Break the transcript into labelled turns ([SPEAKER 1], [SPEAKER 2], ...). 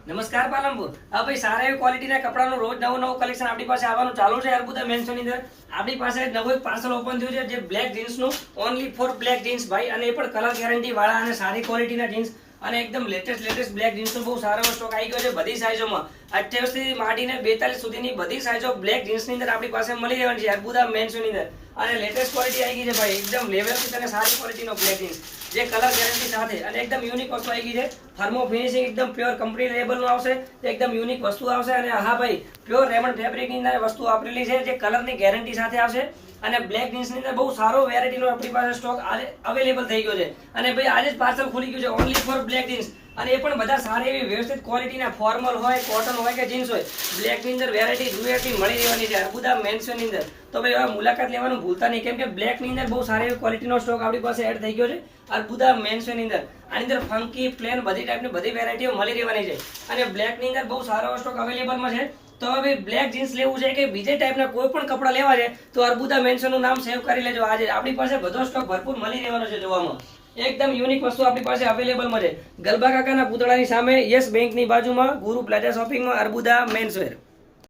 [SPEAKER 1] નમસ્કાર પાલનપુર। હા ભાઈ, સારા એવી ક્વોલિટીના કપડાનું રોજ નવું નવું કલેક્શન આપણી પાસે આવવાનું ચાલુ છે અર્બુદા મેન્સની અંદર। આપણી પાસે નવું એક પાર્સલ ઓપન થયું છે જે બ્લેક જીન્સનું, ઓનલી ફોર બ્લેક જીન્સ ભાઈ, અને એ પણ કલર ગેરંટી વાળા અને સારી ક્વોલિટીના જીન્સ અને એકદમ લેટેસ્ટ બ્લેક જીન્સનો બહુ સારો સ્ટોક આવી ગયો છે બધી સાઇઝોમાં। 28 થી માંડીને 42 સુધીની બધી સાઇઝો બ્લેક જીન્સની અંદર આપણી પાસે મળી રહેવાની છે અર્બુદા મેન્સની અંદર। અને લેટેસ્ટ ક્વોલિટી આવી ગઈ છે ભાઈ, એકદમ લેવલ થી અને સારી ક્વોલિટીનો બ્લેક જીન્સ જે કલર ગેરંટી સાથે અને એકદમ યુનિક વસ્તુ આવી ગઈ છે। થર્મો ફિનિશિંગ એકદમ પ્યોર કંપની લેબલનું આવશે, એકદમ યુનિક વસ્તુ આવશે। અને હા ભાઈ, પ્યોર રેમન્ડ ફેબ્રિકની અંદર વસ્તુ વાપરેલી છે જે કલરની ગેરંટી સાથે આવશે। અને બ્લેક જીન્સની અંદર બહુ સારો વેરાયટીનો આપણી પાસે સ્ટોક અવેલેબલ થઈ ગયો છે। અને ભાઈ આજે જ પાર્સલ ખુલી ગયું છે ઓનલી ફોર બ્લેક જીન્સ, અને એ પણ બધા સારી એવી વ્યવસ્થિત ક્વોલિટીના ફોર્મલ હોય, કોટન હોય કે જીન્સ હોય, બ્લેકની અંદર વેરાયટી જોઈએ એટલી મળી રહેવાની છે અર્બુદા મેન્સની અંદર। તો ભાઈ હવે મુલાકાત લેવાનું ભૂલતા નહીં, કેમ કે બ્લેકની અંદર બહુ સારી એવી ક્વોલિટીનો સ્ટોક આપણી પાસે એડ થઈ ગયો છે અર્બુદા મેન્સની અંદર। આની અંદર ફંકી, પ્લેન બધી ટાઈપની બધી વેરાયટીઓ મળી રહેવાની છે। અને બ્લેકની અંદર બહુ સારો સ્ટોક અવેલેબલમાં છે। તો હવે બ્લેક જીન્સ લેવું છે કે બીજે ટાઈપના કોઈ પણ કપડા લેવા છે તો અર્બુદા મેન્સનનું નામ સેવ કરી લેજો। આજે આપણી પાસે બધો સ્ટોક ભરપૂર મળી રહેવાનો છે જોવામાં। એકદમ યુનિક વસ્તુ આપણી પાસે અવેલેબલમાં છે। ગલબા કાકાના પૂતળાની સામે યસ બેંકની બાજુમાં ગુરુ પ્લાઝા શોપિંગમાં અર્બુદા મેન્સવેર।